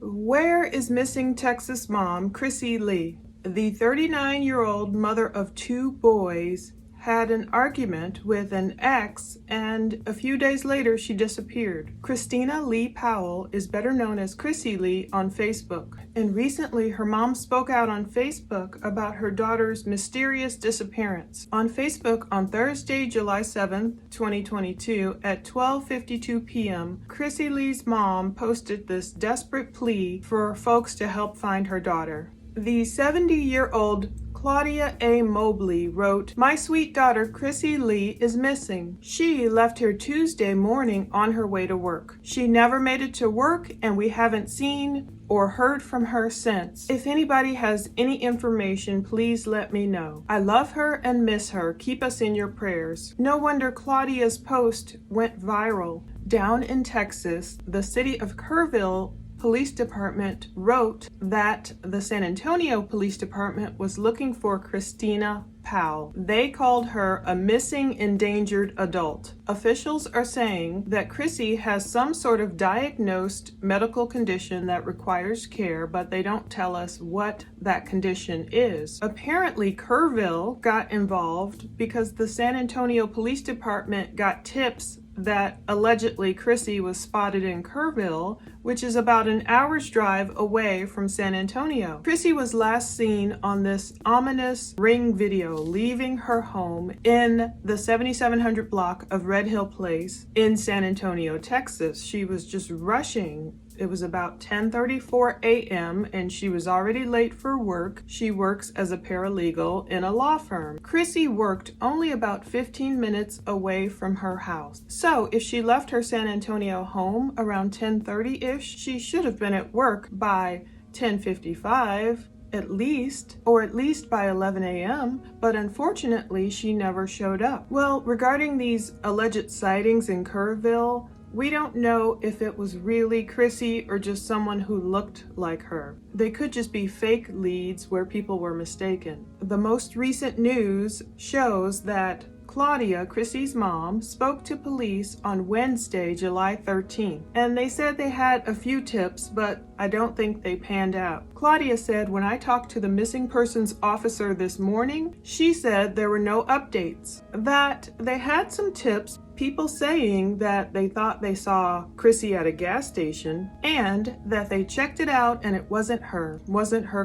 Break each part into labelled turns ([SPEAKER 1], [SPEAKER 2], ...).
[SPEAKER 1] Where is missing Texas mom Chrissy Lee? The 39-year-old mother of two boys had an argument with an ex, and a few days later she disappeared. Christina Lee Powell is better known as Chrissy Lee on Facebook, and recently her mom spoke out on Facebook about her daughter's mysterious disappearance. On Facebook on Thursday, July 7th, 2022 at 12:52 p.m., Chrissy Lee's mom posted this desperate plea for folks to help find her daughter. The 70-year-old Claudia A. Mobley wrote, "My sweet daughter Chrissy Lee is missing. She left here Tuesday morning on her way to work. She never made it to work, and we haven't seen or heard from her since. If anybody has any information, please let me know. I love her and miss her. Keep us in your prayers." No wonder Claudia's post went viral. Down in Texas, the city of Kerrville Police Department wrote that the San Antonio Police Department was looking for Christina Powell. They called her a missing endangered adult. Officials are saying that Chrissy has some sort of diagnosed medical condition that requires care, but they don't tell us what that condition is. Apparently, Kerrville got involved because the San Antonio Police Department got tips that allegedly Chrissy was spotted in Kerrville, which is about an hour's drive away from San Antonio. Chrissy was last seen on this ominous Ring video leaving her home in the 7700 block of Red Hill Place in San Antonio, Texas. She was just rushing. It was about 10:34 a.m. and she was already late for work. She works as a paralegal in a law firm. Chrissy worked only about 15 minutes away from her house. So if she left her San Antonio home around 10:30-ish, she should have been at work by 10:55 at least by 11 a.m., but unfortunately she never showed up. Well, regarding these alleged sightings in Kerrville, we don't know if it was really Chrissy or just someone who looked like her. They could just be fake leads where people were mistaken. The most recent news shows that Claudia, Chrissy's mom, spoke to police on Wednesday, July 13th, and they said they had a few tips, but I don't think they panned out. Claudia said, "When I talked to the missing persons officer this morning, she said there were no updates, that they had some tips, people saying that they thought they saw Chrissy at a gas station, and that they checked it out and it wasn't her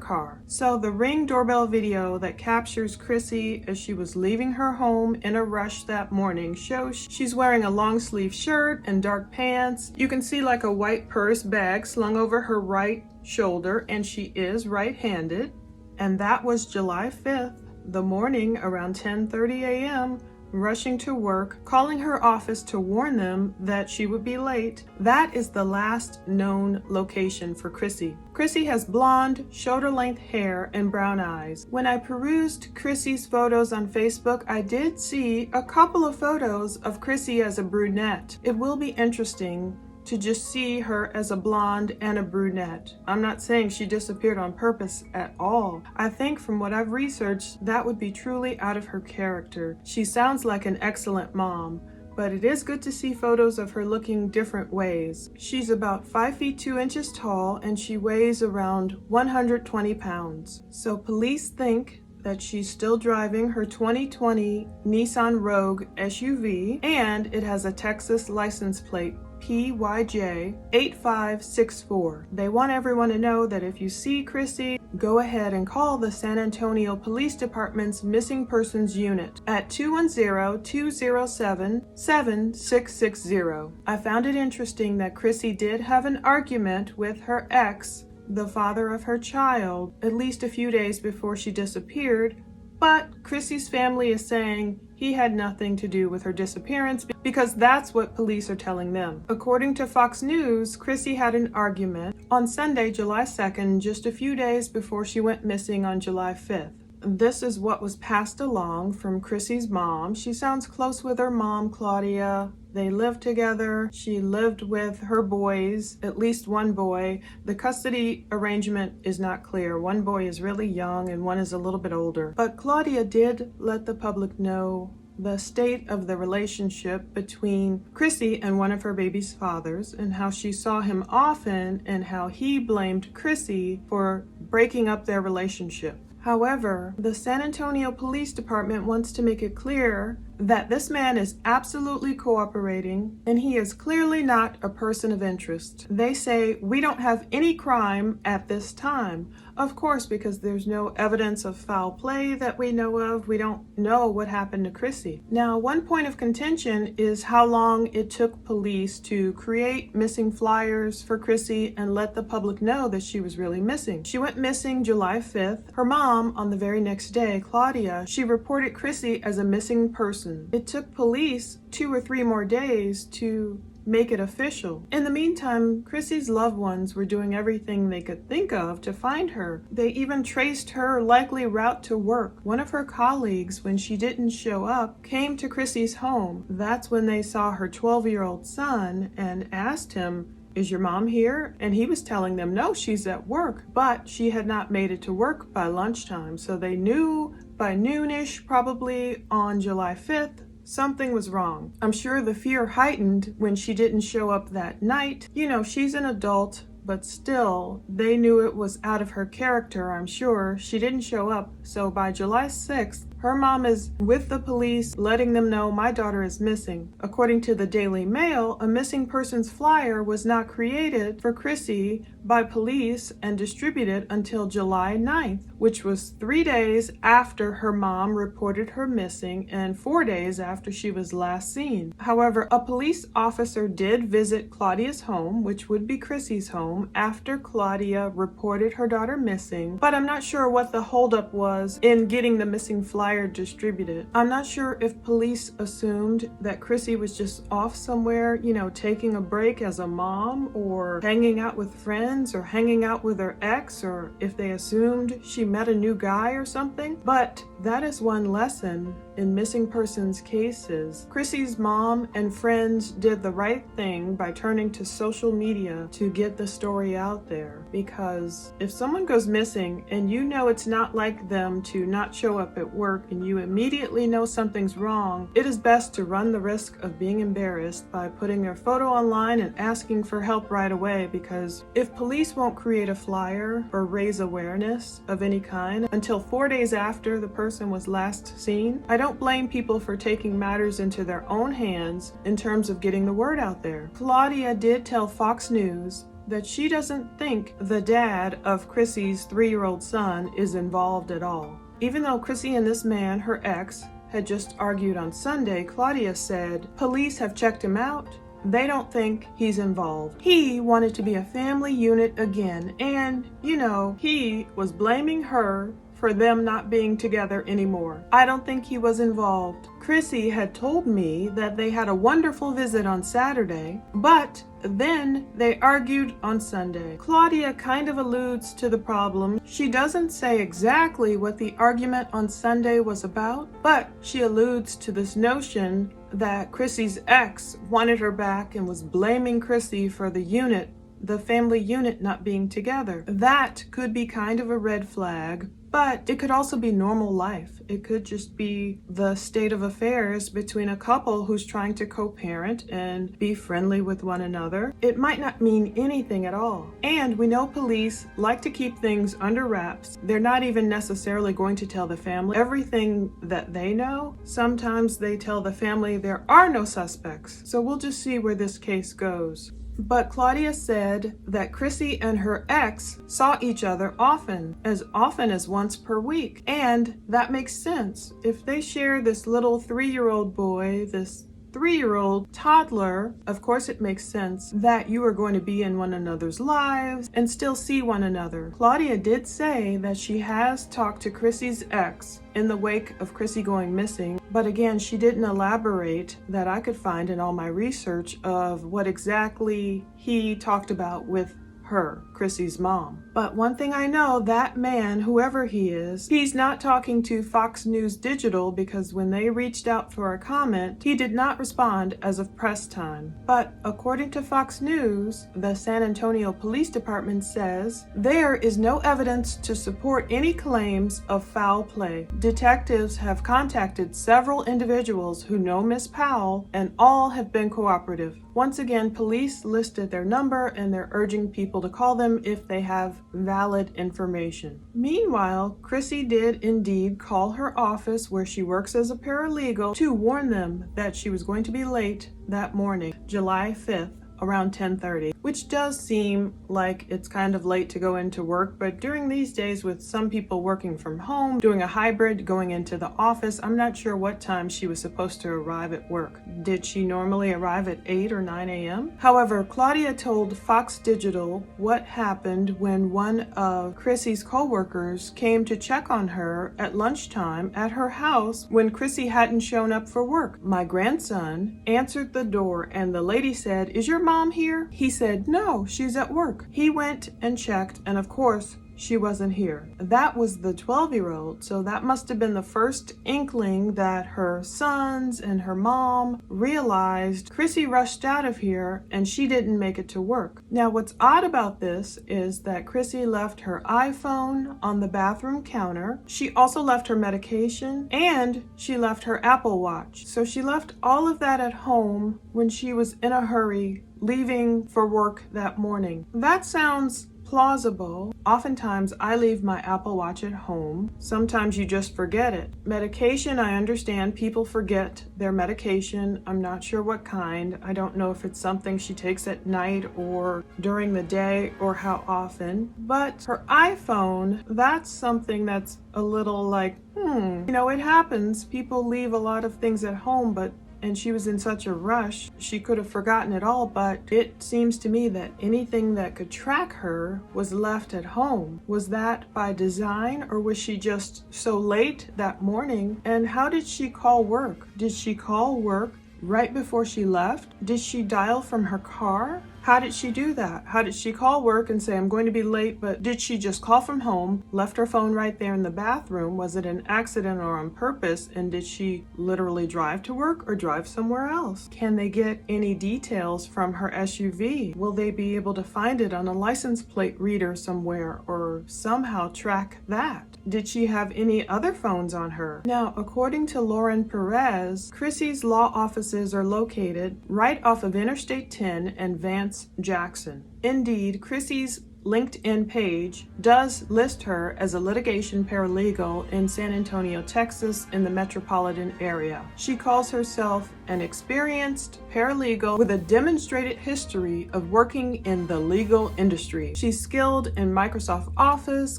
[SPEAKER 1] car." So the Ring doorbell video that captures Chrissy as she was leaving her home in a rush that morning shows she's wearing a long sleeve shirt and dark pants. You can see like a white purse bag slung over her right shoulder, and she is right-handed. And that was July 5th, the morning around 10:30 a.m., rushing to work, calling her office to warn them that she would be late. That is the last known location for Chrissy. Chrissy has blonde, shoulder-length hair and brown eyes. When I perused Chrissy's photos on Facebook, I did see a couple of photos of Chrissy as a brunette. It will be interesting to just see her as a blonde and a brunette. I'm not saying she disappeared on purpose at all. I think from what I've researched, that would be truly out of her character. She sounds like an excellent mom, but it is good to see photos of her looking different ways. She's about 5 feet 2 inches tall, and she weighs around 120 pounds. So police think that she's still driving her 2020 Nissan Rogue SUV, and it has a Texas license plate, PYJ 8564. They want everyone to know that if you see Chrissy, go ahead and call the San Antonio Police Department's Missing Persons Unit at 210-207-7660. I found it interesting that Chrissy did have an argument with her ex, the father of her child, at least a few days before she disappeared, but Chrissy's family is saying he had nothing to do with her disappearance because that's what police are telling them. According to Fox News, Chrissy had an argument on Sunday, July 2nd, just a few days before she went missing on July 5th. This is what was passed along from Chrissy's mom. She sounds close with her mom, Claudia. They lived together. She lived with her boys, at least one boy. The custody arrangement is not clear. One boy is really young and one is a little bit older. But Claudia did let the public know the state of the relationship between Chrissy and one of her baby's fathers, and how she saw him often and how he blamed Chrissy for breaking up their relationship. However, the San Antonio Police Department wants to make it clear that this man is absolutely cooperating and he is clearly not a person of interest. They say, we don't have any crime at this time. Of course, because there's no evidence of foul play that we know of. We don't know what happened to Chrissy. Now, one point of contention is how long it took police to create missing flyers for Chrissy and let the public know that she was really missing. She went missing July 5th. Her mom, on the very next day, Claudia, she reported Chrissy as a missing person. It took police 2 or 3 more days to make it official. In the meantime, Chrissy's loved ones were doing everything they could think of to find her. They even traced her likely route to work. One of her colleagues, when she didn't show up, came to Chrissy's home. That's when they saw her 12-year-old son and asked him, is your mom here? And he was telling them, no, she's at work. But she had not made it to work by lunchtime. So they knew by noonish, probably on July 5th, something was wrong. I'm sure the fear heightened when she didn't show up that night. You know, she's an adult, but still, they knew it was out of her character, I'm sure. She didn't show up. So by July 6th, her mom is with the police, letting them know my daughter is missing. According to the Daily Mail, a missing persons flyer was not created for Chrissy by police and distributed until July 9th, which was 3 days after her mom reported her missing and 4 days after she was last seen. However, a police officer did visit Claudia's home, which would be Chrissy's home, after Claudia reported her daughter missing, but I'm not sure what the holdup was in getting the missing flyer distributed. I'm not sure if police assumed that Chrissy was just off somewhere, you know, taking a break as a mom or hanging out with friends or hanging out with her ex, or if they assumed she met a new guy or something. But that is one lesson in missing persons cases. Chrissy's mom and friends did the right thing by turning to social media to get the story out there, because if someone goes missing and you know it's not like them to not show up at work and you immediately know something's wrong, it is best to run the risk of being embarrassed by putting their photo online and asking for help right away, because if police won't create a flyer or raise awareness of any kind until 4 days after the person was last seen, I don't blame people for taking matters into their own hands in terms of getting the word out there. Claudia did tell Fox News that she doesn't think the dad of Chrissy's 3-year-old son is involved at all. Even though Chrissy and this man, her ex, had just argued on Sunday, Claudia said police have checked him out. They don't think he's involved. He wanted to be a family unit again, and, you know, he was blaming her for them not being together anymore. I don't think he was involved. Chrissy had told me that they had a wonderful visit on Saturday, but then they argued on Sunday. Claudia kind of alludes to the problem. She doesn't say exactly what the argument on Sunday was about, but she alludes to this notion that Chrissy's ex wanted her back and was blaming Chrissy for the family unit not being together. That could be kind of a red flag, but it could also be normal life. It could just be the state of affairs between a couple who's trying to co-parent and be friendly with one another. It might not mean anything at all. And we know police like to keep things under wraps. They're not even necessarily going to tell the family everything that they know. Sometimes they tell the family there are no suspects. So we'll just see where this case goes. But Claudia said that Chrissy and her ex saw each other often as once per week. And that makes sense. If they share this little 3-year-old boy, this 3-year-old toddler, of course it makes sense that you are going to be in one another's lives and still see one another. Claudia did say that she has talked to Chrissy's ex in the wake of Chrissy going missing, but again, she didn't elaborate that I could find in all my research of what exactly he talked about with her, Chrissy's mom. But one thing I know, that man, whoever he is, he's not talking to Fox News Digital, because when they reached out for a comment, he did not respond as of press time. But according to Fox News, the San Antonio Police Department says there is no evidence to support any claims of foul play. Detectives have contacted several individuals who know Miss Powell, and all have been cooperative. Once again, police listed their number and they're urging people to call them if they have valid information. Meanwhile, Chrissy did indeed call her office where she works as a paralegal to warn them that she was going to be late that morning, July 5th, around 10:30, which does seem like it's kind of late to go into work, but during these days with some people working from home, doing a hybrid, going into the office, I'm not sure what time she was supposed to arrive at work. Did she normally arrive at 8 or 9 a.m.? However, Claudia told Fox Digital what happened when one of Chrissy's co-workers came to check on her at lunchtime at her house when Chrissy hadn't shown up for work. My grandson answered the door and the lady said, "Is your mom here?" He said, "No, she's at work." He went and checked, and of course, she wasn't here. That was the 12-year-old, so that must have been the first inkling that her sons and her mom realized Chrissy rushed out of here and she didn't make it to work. Now, what's odd about this is that Chrissy left her iPhone on the bathroom counter. She also left her medication and she left her Apple Watch. So she left all of that at home when she was in a hurry leaving for work that morning. That sounds plausible. Oftentimes I leave my Apple Watch at home. Sometimes you just forget it. Medication, I understand people forget their medication. I'm not sure what kind. I don't know if it's something she takes at night or during the day or how often. But her iPhone, that's something that's a little like, it happens. People leave a lot of things at home, and she was in such a rush, she could have forgotten it all, but it seems to me that anything that could track her was left at home. Was that by design, or was she just so late that morning? And how did she call work? Did she call work right before she left? Did she dial from her car? How did she do that? How did she call work and say, "I'm going to be late," but did she just call from home, left her phone right there in the bathroom? Was it an accident or on purpose? And did she literally drive to work or drive somewhere else? Can they get any details from her SUV? Will they be able to find it on a license plate reader somewhere or somehow track that? Did she have any other phones on her? Now, according to Lauren Perez, Chrissy's law offices are located right off of Interstate 10 and Vance Jackson. Indeed, Chrissy's LinkedIn page does list her as a litigation paralegal in San Antonio, Texas, in the metropolitan area. She calls herself an experienced paralegal with a demonstrated history of working in the legal industry. She's skilled in Microsoft Office,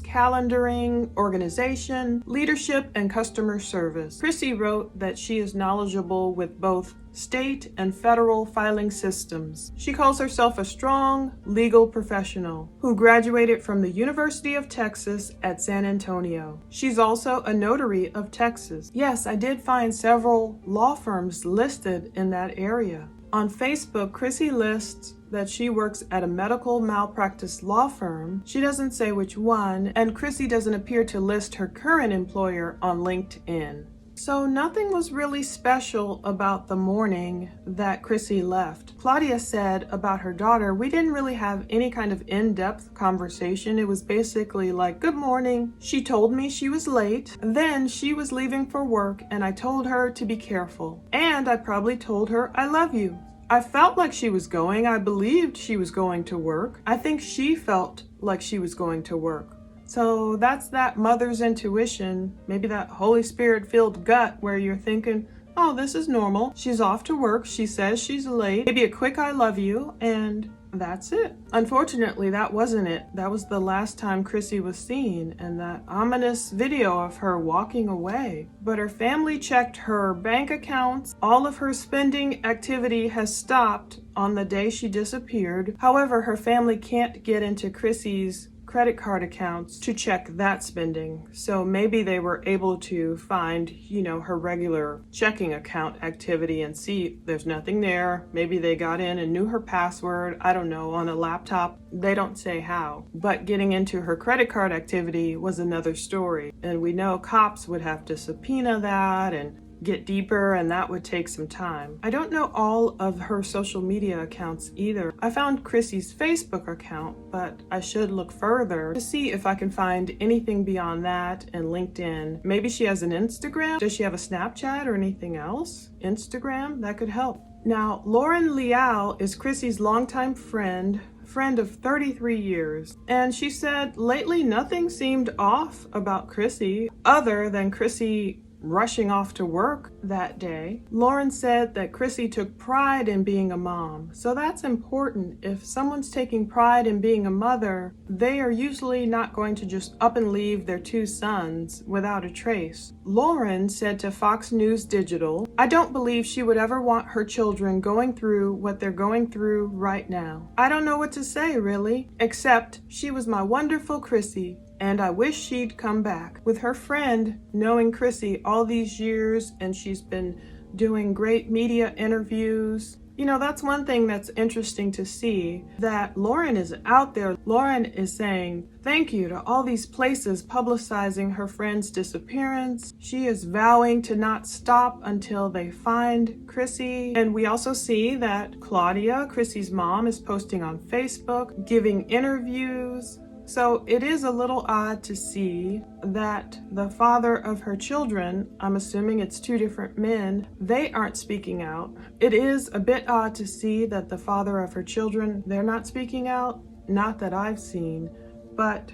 [SPEAKER 1] calendaring, organization, leadership, and customer service. Chrissy wrote that she is knowledgeable with both state and federal filing systems. She calls herself a strong legal professional who graduated from the University of Texas at San Antonio. She's also a notary of Texas. Yes, I did find several law firms listed in that area. On Facebook, Chrissy lists that she works at a medical malpractice law firm. She doesn't say which one, and Chrissy doesn't appear to list her current employer on LinkedIn. So nothing was really special about the morning that Chrissy left. Claudia said about her daughter, "We didn't really have any kind of in-depth conversation. It was basically like, good morning. She told me she was late. Then she was leaving for work and I told her to be careful. And I probably told her, I love you. I felt like she was going. I believed she was going to work. I think she felt like she was going to work." So that's that mother's intuition, maybe that Holy Spirit-filled gut where you're thinking, oh, this is normal. She's off to work. She says she's late. Maybe a quick I love you, and that's it. Unfortunately, that wasn't it. That was the last time Chrissy was seen, and that ominous video of her walking away. But her family checked her bank accounts. All of her spending activity has stopped on the day she disappeared. However, her family can't get into Chrissy's credit card accounts to check that spending. So maybe they were able to find, her regular checking account activity and see there's nothing there. Maybe they got in and knew her password, I don't know, on a laptop. They don't say how. But getting into her credit card activity was another story. And we know cops would have to subpoena that and get deeper, and that would take some time. I don't know all of her social media accounts either. I found Chrissy's Facebook account, but I should look further to see if I can find anything beyond that and LinkedIn. Maybe she has an Instagram. Does she have a Snapchat or anything else? Instagram? That could help. Now, Lauren Leal is Chrissy's longtime friend of 33 years. And she said lately nothing seemed off about Chrissy other than Chrissy rushing off to work that day. Lauren said that Chrissy took pride in being a mom. So that's important. If someone's taking pride in being a mother, they are usually not going to just up and leave their two sons without a trace. Lauren said to Fox News Digital, "I don't believe she would ever want her children going through what they're going through right now. I don't know what to say really, except she was my wonderful Chrissy. And I wish she'd come back." With her friend knowing Chrissy all these years, and she's been doing great media interviews. That's one thing that's interesting to see, that Lauren is out there. Lauren is saying thank you to all these places publicizing her friend's disappearance. She is vowing to not stop until they find Chrissy. And we also see that Claudia, Chrissy's mom, is posting on Facebook, giving interviews. So it is a little odd to see that the father of her children, I'm assuming it's two different men, they aren't speaking out. It is a bit odd to see that the father of her children, they're not speaking out. Not that I've seen, but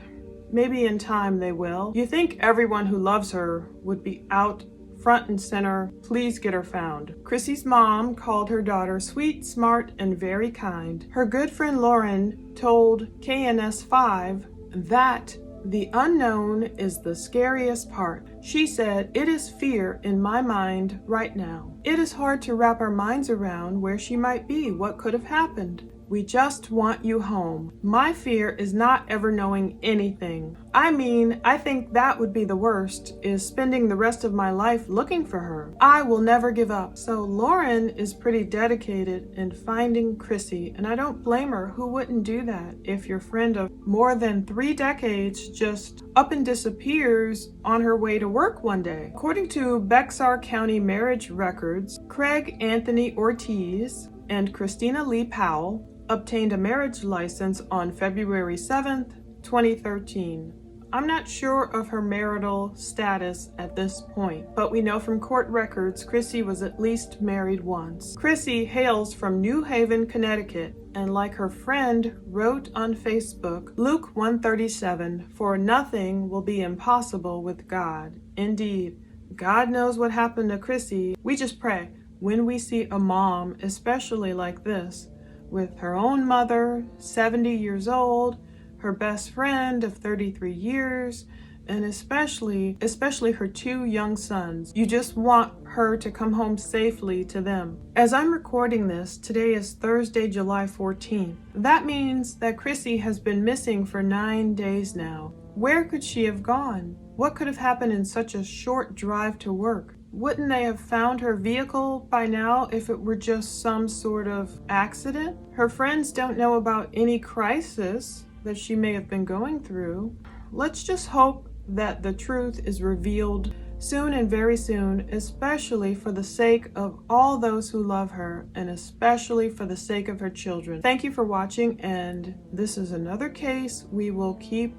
[SPEAKER 1] maybe in time they will. You think everyone who loves her would be out front and center, please get her found. Chrissy's mom called her daughter sweet, smart, and very kind. Her good friend Lauren told KNS5 that the unknown is the scariest part. She said, "It is fear in my mind right now. It is hard to wrap our minds around where she might be, what could have happened. We just want you home. My fear is not ever knowing anything. I think that would be the worst, is spending the rest of my life looking for her. I will never give up." So Lauren is pretty dedicated in finding Chrissy, and I don't blame her. Who wouldn't do that if your friend of more than 3 decades just up and disappears on her way to work one day? According to Bexar County marriage records, Craig Anthony Ortiz and Christina Lee Powell obtained a marriage license on February 7th, 2013. I'm not sure of her marital status at this point, but we know from court records Chrissy was at least married once. Chrissy hails from New Haven, Connecticut, and like her friend wrote on Facebook, Luke 1:37, "For nothing will be impossible with God." Indeed, God knows what happened to Chrissy. We just pray when we see a mom, especially like this, with her own mother, 70 years old, her best friend of 33 years, and especially her 2 young sons. You just want her to come home safely to them. As I'm recording this, today is Thursday, July 14th. That means that Chrissy has been missing for 9 days now. Where could she have gone? What could have happened in such a short drive to work? Wouldn't they have found her vehicle by now if it were just some sort of accident? Her friends don't know about any crisis that she may have been going through. Let's just hope that the truth is revealed soon and very soon, especially for the sake of all those who love her and especially for the sake of her children. Thank you for watching, and this is another case we will keep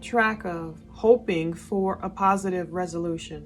[SPEAKER 1] track of, hoping for a positive resolution.